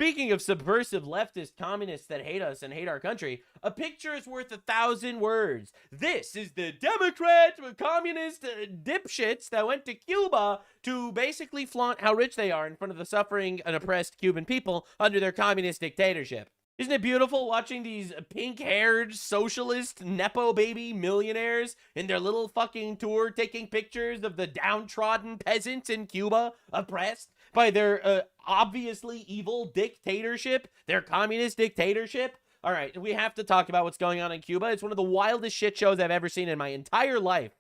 Speaking of subversive leftist communists that hate us and hate our country, a picture is worth 1,000 words. This is the Democrat communist dipshits that went to Cuba to basically flaunt how rich they are in front of the suffering and oppressed Cuban people under their communist dictatorship. Isn't it beautiful watching these pink-haired socialist nepo baby millionaires in their little fucking tour taking pictures of the downtrodden peasants in Cuba oppressed by their obviously evil dictatorship, their communist dictatorship? All right, we have to talk about what's going on in Cuba. It's one of the wildest shit shows I've ever seen in my entire life.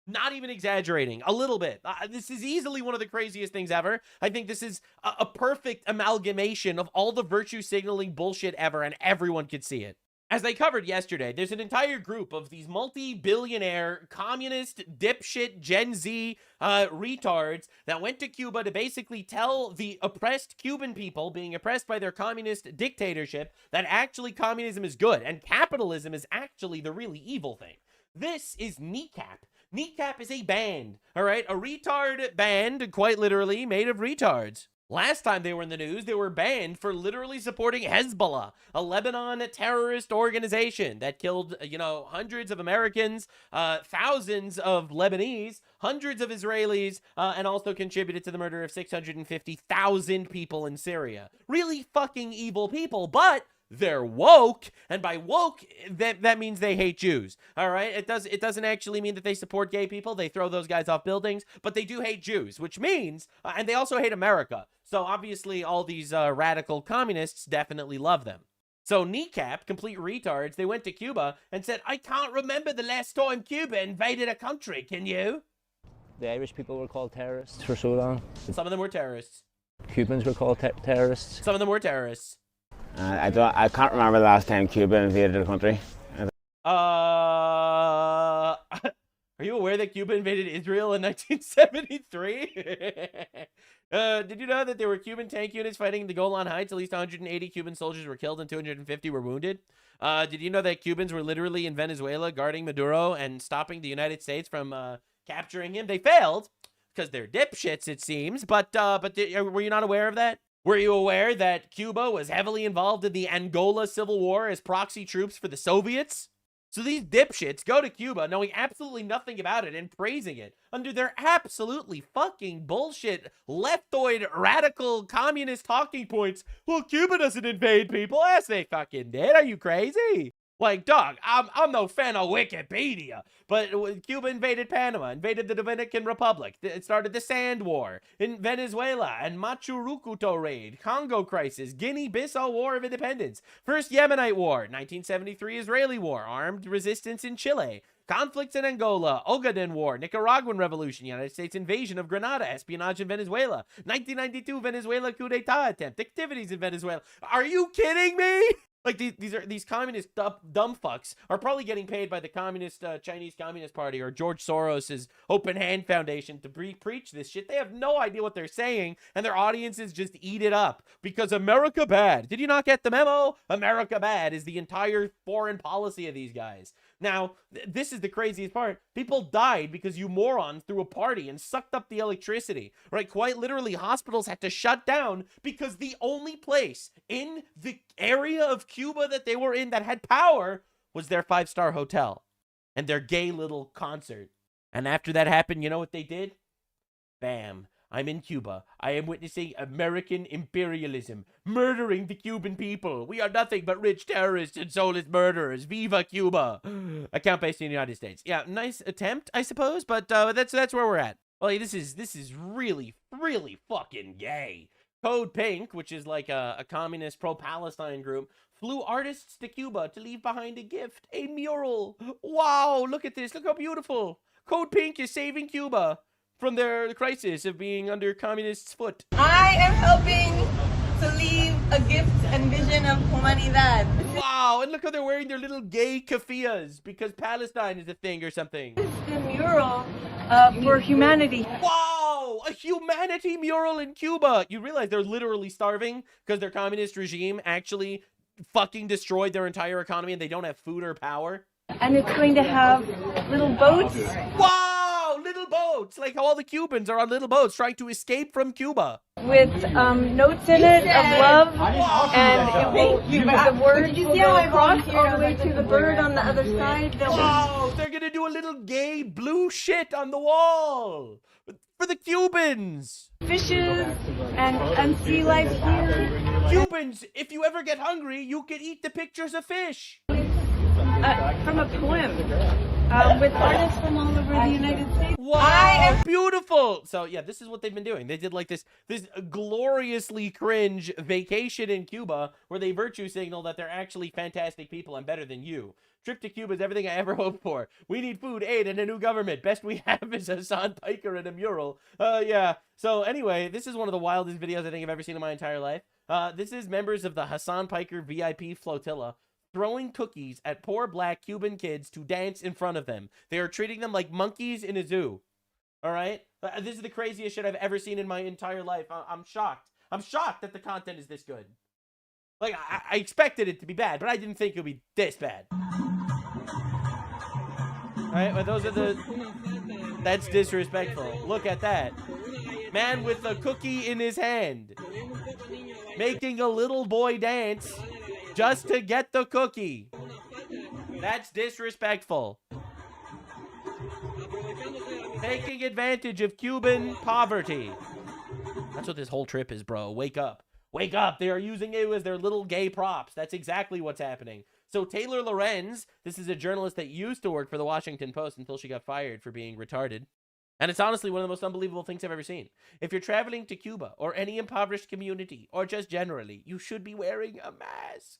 Not even exaggerating, a little bit. This is easily one of the craziest things ever. I think this is a perfect amalgamation of all the virtue signaling bullshit ever, and everyone could see it. As I covered yesterday, there's an entire group of these multi-billionaire communist dipshit Gen Z retards that went to Cuba to basically tell the oppressed Cuban people being oppressed by their communist dictatorship that actually communism is good and capitalism is actually the really evil thing. This is Kneecap. Kneecap is a band, all right? A retard band, quite literally, made of retards. Last time they were in the news, they were banned for literally supporting Hezbollah, a Lebanon terrorist organization that killed, hundreds of Americans, thousands of Lebanese, hundreds of Israelis, and also contributed to the murder of 650,000 people in Syria. Really fucking evil people, but they're woke, and by woke, that means they hate Jews. All right, it doesn't actually mean that they support gay people. They throw those guys off buildings, but they do hate Jews, which means, and they also hate America. So obviously, all these radical communists definitely love them. So Kneecap, complete retards, they went to Cuba and said, "I can't remember the last time Cuba invaded a country. Can you?" The Irish people were called terrorists for so long. Some of them were terrorists. Cubans were called terrorists. Some of them were terrorists. I can't remember the last time Cuba invaded a country. Are you aware that Cuba invaded Israel in 1973? Did you know that there were Cuban tank units fighting the Golan Heights? At least 180 Cuban soldiers were killed and 250 were wounded. Did you know that Cubans were literally in Venezuela guarding Maduro and stopping the United States from capturing him? They failed because they're dipshits, it seems. But were you not aware of that? Were you aware that Cuba was heavily involved in the Angola Civil War as proxy troops for the Soviets? So these dipshits go to Cuba knowing absolutely nothing about it and praising it under their absolutely fucking bullshit leftoid radical communist talking points. Well, Cuba doesn't invade people. Yes, they fucking did. Are you crazy? Like, dog, I'm no fan of Wikipedia, but Cuba invaded Panama, invaded the Dominican Republic. It started the Sand War in Venezuela and Machurucuto raid, Congo crisis, Guinea-Bissau War of Independence, First Yemenite War, 1973 Israeli War, armed resistance in Chile, conflicts in Angola, Ogaden War, Nicaraguan Revolution, United States invasion of Grenada, espionage in Venezuela, 1992 Venezuela coup d'etat attempt, activities in Venezuela. Are you kidding me? Like, these communist dumb fucks are probably getting paid by the Chinese Communist Party or George Soros's Open Hand Foundation to preach this shit. They have no idea what they're saying, and their audiences just eat it up because America bad. Did you not get the memo? America bad is the entire foreign policy of these guys. Now, this is the craziest part. People died because you morons threw a party and sucked up the electricity, right? Quite literally, hospitals had to shut down because the only place in the area of Cuba that they were in that had power was their 5-star hotel and their gay little concert. And after that happened, you know what they did? Bam. I'm in Cuba. I am witnessing American imperialism, murdering the Cuban people. We are nothing but rich terrorists and soulless murderers. Viva Cuba. Account based in the United States. Yeah, nice attempt, I suppose, but that's where we're at. Well, this is really, really fucking gay. Code Pink, which is like a communist pro-Palestine group, flew artists to Cuba to leave behind a gift, a mural. Wow, look at this. Look how beautiful. Code Pink is saving Cuba from the crisis of being under communists' foot. I am helping to leave a gift and vision of humanidad. Wow, and look how they're wearing their little gay keffiyehs because Palestine is a thing or something. This is the mural for humanity. Wow, a humanity mural in Cuba. You realize they're literally starving because their communist regime actually fucking destroyed their entire economy and they don't have food or power. And it's going to have little boats. Wow, little boats. boats, like how all the Cubans are on little boats trying to escape from Cuba. with notes in it of love, and it will, the words will go across all the way to the bird on the other side. Wow, they're gonna do a little gay blue shit on the wall for the Cubans. Fishes and sea life here. Cubans, if you ever get hungry, you can eat the pictures of fish. From a poem with artists from all over the United States. Wow, beautiful. So yeah, this is what they've been doing. They did like this gloriously cringe vacation in Cuba where they virtue signal that they're actually fantastic people and better than you. Trip to Cuba is everything I ever hoped for. We need food, aid, and a new government. Best we have is Hasan Piker and a mural. Yeah. So anyway, this is one of the wildest videos I think I've ever seen in my entire life. This is members of the Hasan Piker VIP flotilla throwing cookies at poor black Cuban kids to dance in front of them. They are treating them like monkeys in a zoo. All right? This is the craziest shit I've ever seen in my entire life. I'm shocked. I'm shocked that the content is this good. Like, I expected it to be bad, but I didn't think it would be this bad. All right? Well, those are the... That's disrespectful. Look at that. Man with a cookie in his hand. Making a little boy dance just to get the cookie. That's disrespectful. Taking advantage of Cuban poverty. That's what this whole trip is, bro. Wake up. Wake up. They are using it as their little gay props. That's exactly what's happening. So Taylor Lorenz, this is a journalist that used to work for the Washington Post until she got fired for being retarded. And it's honestly one of the most unbelievable things I've ever seen. If you're traveling to Cuba or any impoverished community or just generally, you should be wearing a mask.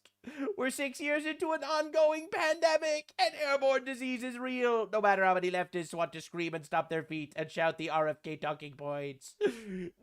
We're 6 years into an ongoing pandemic and airborne disease is real. No matter how many leftists want to scream and stomp their feet and shout the RFK talking points.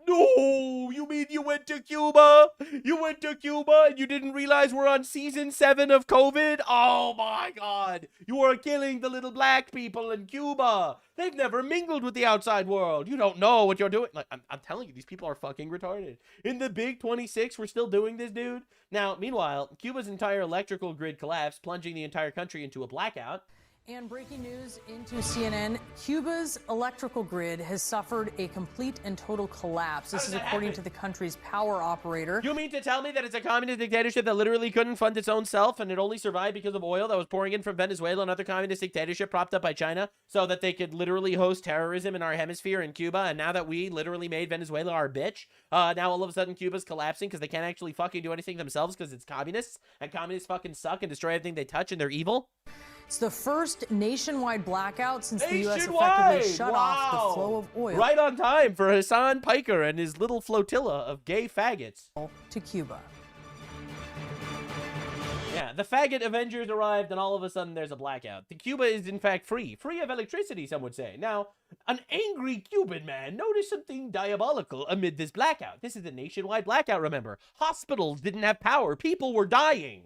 No, you mean you went to Cuba? You went to Cuba and you didn't realize we're on season 7 of COVID? Oh my God. You are killing the little black people in Cuba. They've never mingled with the outside world. You don't know what you're doing. Like, I'm telling you, these people are fucking retarded. In the Big 26, we're still doing this, dude. Now, meanwhile, Cuba's entire electrical grid collapsed, plunging the entire country into a blackout. And breaking news into CNN, Cuba's electrical grid has suffered a complete and total collapse. This is according to the country's power operator. You mean to tell me that it's a communist dictatorship that literally couldn't fund its own self and it only survived because of oil that was pouring in from Venezuela, another communist dictatorship propped up by China, so that they could literally host terrorism in our hemisphere in Cuba? And now that we literally made Venezuela our bitch, now all of a sudden Cuba's collapsing because they can't actually fucking do anything themselves because it's communists, and communists fucking suck and destroy everything they touch and they're evil? It's the first nationwide blackout since the U.S. effectively shut off the flow of oil. Right on time for Hasan Piker and his little flotilla of gay faggots. To Cuba. Yeah, the faggot Avengers arrived and all of a sudden there's a blackout. The Cuba is in fact free of electricity, some would say. Now, an angry Cuban man noticed something diabolical amid this blackout. This is a nationwide blackout, remember. Hospitals didn't have power. People were dying.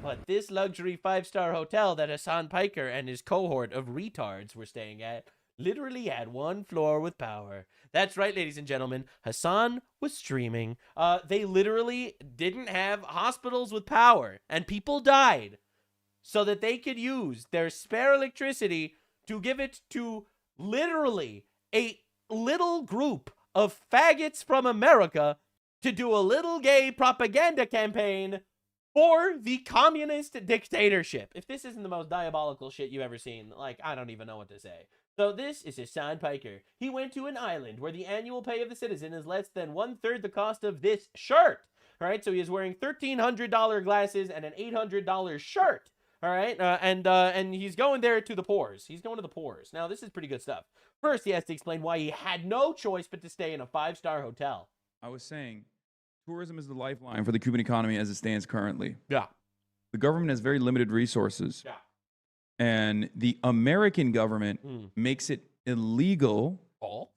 But this luxury 5-star hotel that Hasan Piker and his cohort of retards were staying at literally had one floor with power. That's right, ladies and gentlemen. Hasan was streaming. They literally didn't have hospitals with power, and people died so that they could use their spare electricity to give it to literally a little group of faggots from America to do a little gay propaganda campaign for the communist dictatorship. If this isn't the most diabolical shit you've ever seen, like, I don't even know what to say. So this is Hasan Piker. He went to an island where the annual pay of the citizen is less than 1/3 the cost of this shirt. All right, so he is wearing $1,300 glasses and an $800 shirt. All right, and he's going there to the pores. He's going to the pores. Now, this is pretty good stuff. First, he has to explain why he had no choice but to stay in a 5-star hotel. I was saying, tourism is the lifeline for the Cuban economy as it stands currently. Yeah. The government has very limited resources. Yeah. And the American government makes it illegal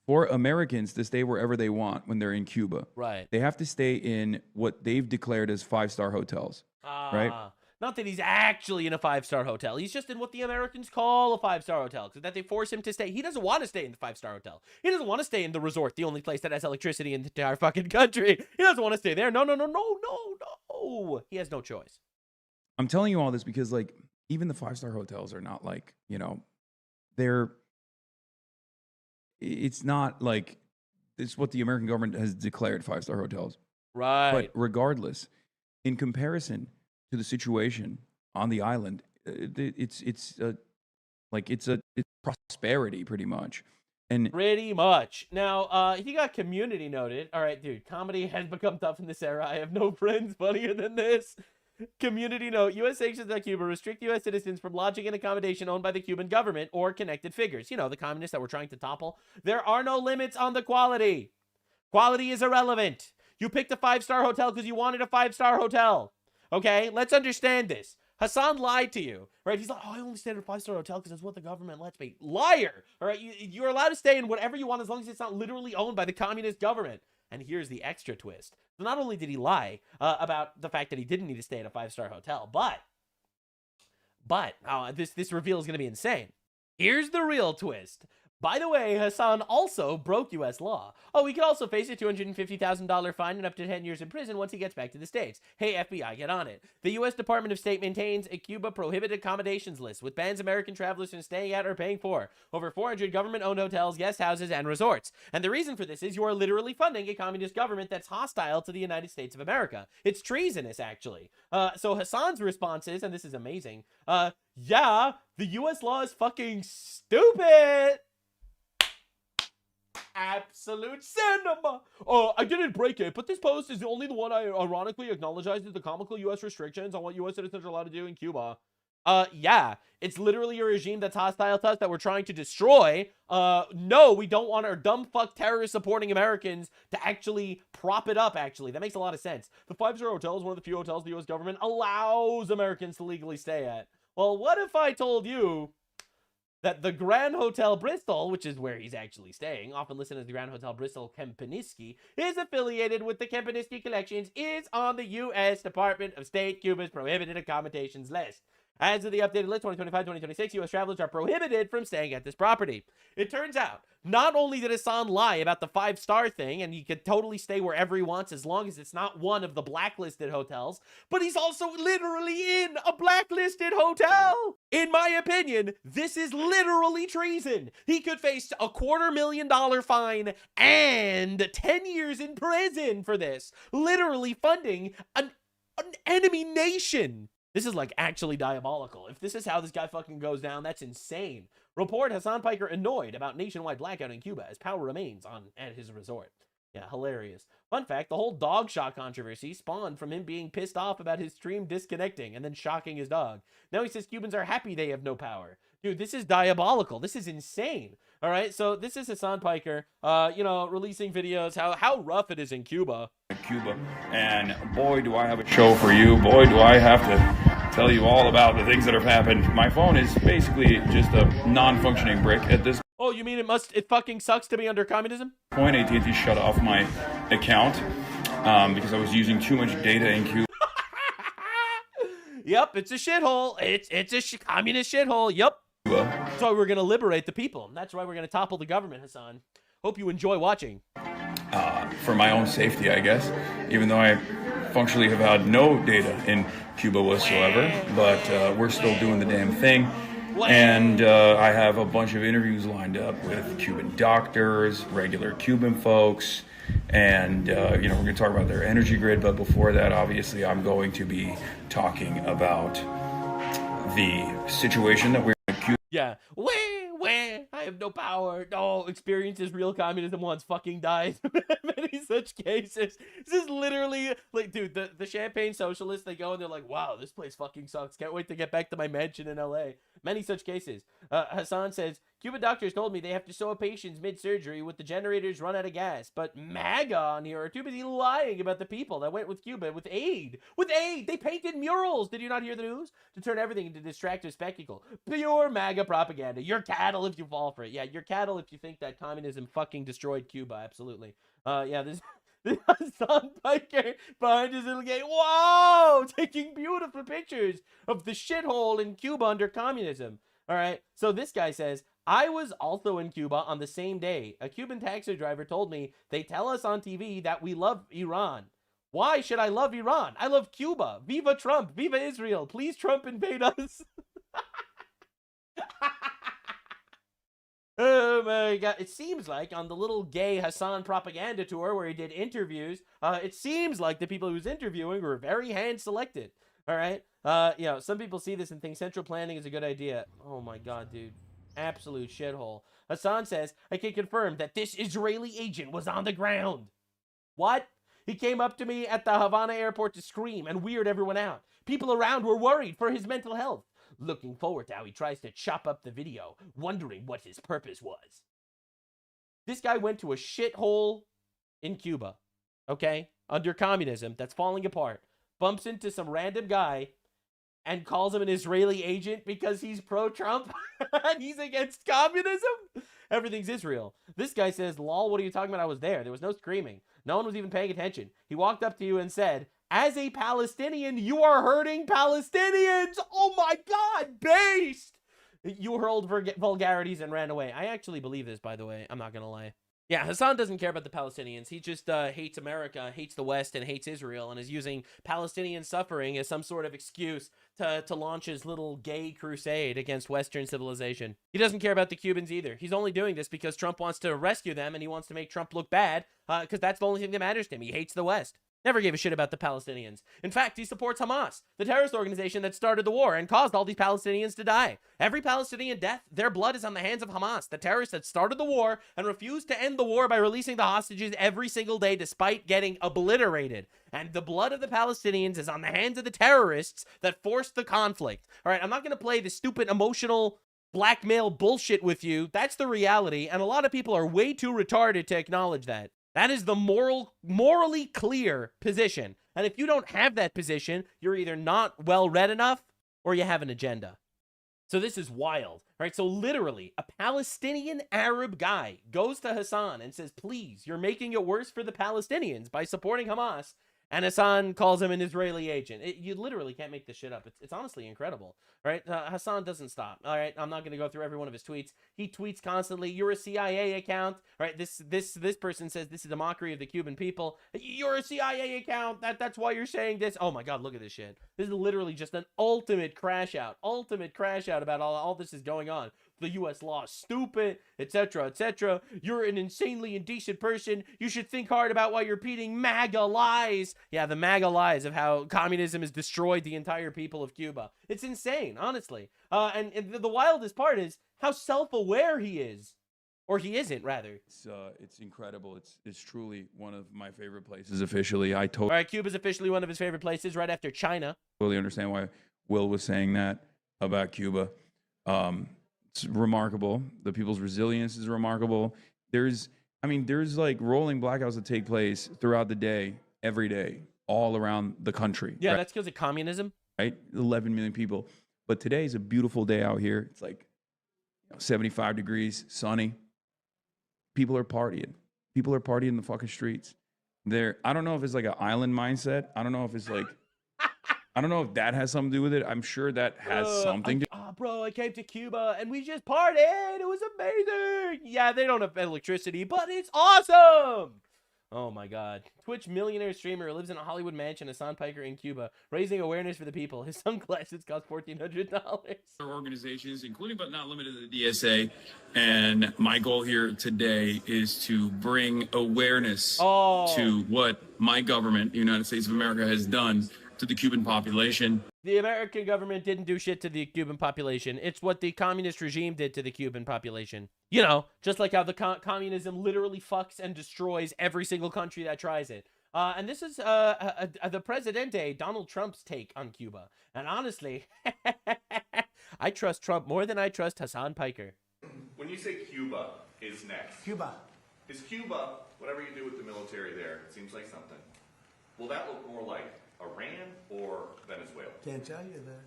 for Americans to stay wherever they want when they're in Cuba. Right. They have to stay in what they've declared as 5-star hotels. Right? Not that he's actually in a 5-star hotel. He's just in what the Americans call a 5-star hotel, because that they force him to stay. He doesn't want to stay in the 5-star hotel. He doesn't want to stay in the resort, the only place that has electricity in the entire fucking country. He doesn't want to stay there. No. He has no choice. I'm telling you all this because, like, even the 5-star hotels are not like, you know, they're it's not like it's what the American government has declared 5-star hotels. Right. But regardless, in comparison to the situation on the island, it's prosperity pretty much. And pretty much. Now, he got community noted. All right, dude, comedy has become tough in this era. I have no friends funnier than this. Community note, U.S. sanctions on Cuba restrict U.S. citizens from lodging in accommodation owned by the Cuban government or connected figures. You know, the communists that we're trying to topple. There are no limits on the quality. Quality is irrelevant. You picked a 5-star hotel because you wanted a 5-star hotel. Okay, let's understand this. Hasan lied to you, right? He's like, oh, I only stayed at a 5-star hotel because that's what the government lets me. Liar, all right? You're allowed to stay in whatever you want as long as it's not literally owned by the communist government. And here's the extra twist. So not only did he lie about the fact that he didn't need to stay at a 5-star hotel, but this reveal is going to be insane. Here's the real twist. By the way, Hasan also broke U.S. law. Oh, he could also face a $250,000 fine and up to 10 years in prison once he gets back to the States. Hey, FBI, get on it. The U.S. Department of State maintains a Cuba prohibited accommodations list with bans American travelers from staying at or paying for. Over 400 government-owned hotels, guest houses, and resorts. And the reason for this is you are literally funding a communist government that's hostile to the United States of America. It's treasonous, actually. So Hasan's response is, and this is amazing, yeah, the U.S. law is fucking stupid. Absolute cinema. Oh, I didn't break it, but this post is only the one I ironically acknowledges the comical U.S. restrictions on what U.S. citizens are allowed to do in Cuba. Yeah, it's literally a regime that's hostile to us that we're trying to destroy. No, we don't want our dumb fuck terrorist supporting Americans to actually prop it up, actually. That makes a lot of sense. The 5-star hotel is one of the few hotels the U.S. government allows Americans to legally stay at. Well, what if I told you that the Grand Hotel Bristol, which is where he's actually staying, often listed as the Grand Hotel Bristol Kempinski, is affiliated with the Kempinski Collections, is on the U.S. Department of State Cuba's prohibited accommodations list. As of the updated list 2025-2026, U.S. travelers are prohibited from staying at this property. It turns out, not only did Hasan lie about the 5-star thing, and he could totally stay wherever he wants as long as it's not one of the blacklisted hotels, but he's also literally in a blacklisted hotel. In my opinion, this is literally treason. He could face a $250,000 fine and 10 years in prison for this. Literally funding an enemy nation. This is like actually diabolical. If this is how this guy fucking goes down, that's insane. Report Hasan Piker annoyed about nationwide blackout in Cuba as power remains on at his resort. Yeah, hilarious. Fun fact, the whole dog shot controversy spawned from him being pissed off about his stream disconnecting and then shocking his dog. Now he says Cubans are happy they have no power. Dude, this is diabolical. This is insane. All right, so this is Hasan Piker, releasing videos, how rough it is in Cuba. And boy, do I have a show for you. Boy, do I have to tell you all about the things that have happened. My phone is basically just a non-functioning brick at this Oh, you mean it fucking sucks to be under communism? point. AT&T shut off my account because I was using too much data in Cuba. Yep, it's a shithole. It's a communist shithole. Yep. That's why we're going to liberate the people. That's why we're going to topple the government, Hasan. Hope you enjoy watching. For my own safety, I guess, even though I functionally have had no data in Cuba whatsoever, but we're still doing the damn thing. And I have a bunch of interviews lined up with Cuban doctors, regular Cuban folks, and we're going to talk about their energy grid. But before that, obviously, I'm going to be talking about the situation that we're in Cuba. Yeah. I have no power. No, experiences real communism once, fucking dies. Many such cases. This is literally like, dude, the Champagne Socialists, they go and they're like, wow, this place fucking sucks. Can't wait to get back to my mansion in LA. Many such cases. Hasan says, Cuban doctors told me they have to sew patients mid-surgery with the generators run out of gas. But MAGA on here are too busy lying about the people that went with Cuba with aid. With aid! They painted murals! Did you not hear the news? To turn everything into distractive spectacle. Pure MAGA propaganda. You're cattle if you fall for it. Yeah, you're cattle if you think that communism fucking destroyed Cuba. Absolutely. This Hasan Piker behind his little gate. Whoa! Taking beautiful pictures of the shithole in Cuba under communism. All right. So this guy says, I was also in Cuba on the same day. A Cuban taxi driver told me they tell us on TV that we love Iran. Why should I love Iran? I love Cuba. Viva Trump. Viva Israel. Please Trump invade us. Oh my God. It seems like on the little gay Hasan propaganda tour where he did interviews, it seems like the people he was interviewing were very hand-selected. All right? You know, some people see this and think central planning is a good idea. Oh my God, dude. Absolute shithole. Hasan says, I can confirm that this Israeli agent was on the ground. What? He came up to me at the Havana airport to scream and weird everyone out. People around were worried for his mental health. Looking forward to how he tries to chop up the video, wondering what his purpose was. This guy went to a shithole in Cuba, okay, under communism that's falling apart, bumps into some random guy and calls him an Israeli agent because he's pro-Trump and he's against communism. Everything's Israel. This guy says, lol, what are you talking about? I was there. There was no screaming. No one was even paying attention. He walked up to you and said, as a Palestinian, you are hurting Palestinians. Oh my God, based. You hurled vulgarities and ran away. I actually believe this, by the way. I'm not going to lie. Yeah, Hasan doesn't care about the Palestinians. He just hates America, hates the West, and hates Israel, and is using Palestinian suffering as some sort of excuse to launch his little gay crusade against Western civilization. He doesn't care about the Cubans either. He's only doing this because Trump wants to rescue them, and he wants to make Trump look bad, because that's the only thing that matters to him. He hates the West. Never gave a shit about the Palestinians. In fact, he supports Hamas, the terrorist organization that started the war and caused all these Palestinians to die. Every Palestinian death, their blood is on the hands of Hamas, the terrorists that started the war and refused to end the war by releasing the hostages every single day despite getting obliterated. And the blood of the Palestinians is on the hands of the terrorists that forced the conflict. All right, I'm not going to play the stupid emotional blackmail bullshit with you. That's the reality, and a lot of people are way too retarded to acknowledge that. That is the morally clear position. And if you don't have that position, you're either not well read enough or you have an agenda. So this is wild, right? So literally, a Palestinian Arab guy goes to Hasan and says, please, you're making it worse for the Palestinians by supporting Hamas. And Hasan calls him an Israeli agent. You literally can't make this shit up. It's honestly incredible, right? Hasan doesn't stop. All right, I'm not going to go through every one of his tweets. He tweets constantly. You're a CIA account, right? This person says this is a mockery of the Cuban people. You're a CIA account. That's why you're saying this. Oh my God, look at this shit. This is literally just an ultimate crash out about all this is going on. The U.S. law is stupid, etc., etc. You're an insanely indecent person. You should think hard about why you're repeating MAGA lies. Yeah, the MAGA lies of how communism has destroyed the entire people of Cuba. It's insane, honestly. And the wildest part is how self-aware he is. Or he isn't, rather. It's incredible. It's truly one of my favorite places officially. All right, Cuba's officially one of his favorite places right after China. Totally understand why Will was saying that about Cuba. It's remarkable. The people's resilience is remarkable. There's like rolling blackouts that take place throughout the day, every day, all around the country. Yeah, right? That's because of communism. Right? 11 million people. But today is a beautiful day out here. It's like 75 degrees, sunny. People are partying. People are partying in the fucking streets. I don't know if it's like an island mindset. I don't know if it's like, I don't know if that has something to do with it. I'm sure that has something to do. Bro, I came to Cuba and we just partied. It was amazing. Yeah, they don't have electricity, but it's awesome. Oh my God. Twitch millionaire streamer lives in a Hollywood mansion, Hasan Piker in Cuba, raising awareness for the people. His sunglasses cost $1,400. Organizations, including but not limited to the DSA. And my goal here today is to bring awareness to what my government, the United States of America, has done to the Cuban population. The American government didn't do shit to the Cuban population. It's what the communist regime did to the Cuban population. You know, just like how the communism literally fucks and destroys every single country that tries it. And this is the Presidente, Donald Trump's take on Cuba. And honestly, I trust Trump more than I trust Hasan Piker. When you say Cuba is next. Cuba. Is Cuba, whatever you do with the military there, it seems like something. Will that look more like Iran or Venezuela? Can't tell you that.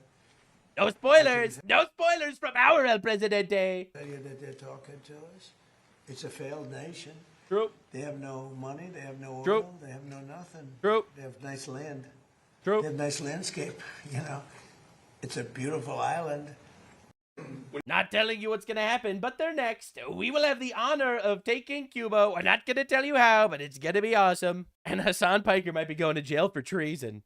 No spoilers! No spoilers from our El Presidente! Tell you that they're talking to us. It's a failed nation. True. They have no money. They have no oil. True. They have no nothing. True. They have nice land. True. They have nice landscape. You know, it's a beautiful island. Not telling you what's gonna happen, but they're next. We will have the honor of taking Cuba. We're not gonna tell you how, but it's gonna be awesome. And Hasan Piker might be going to jail for treason.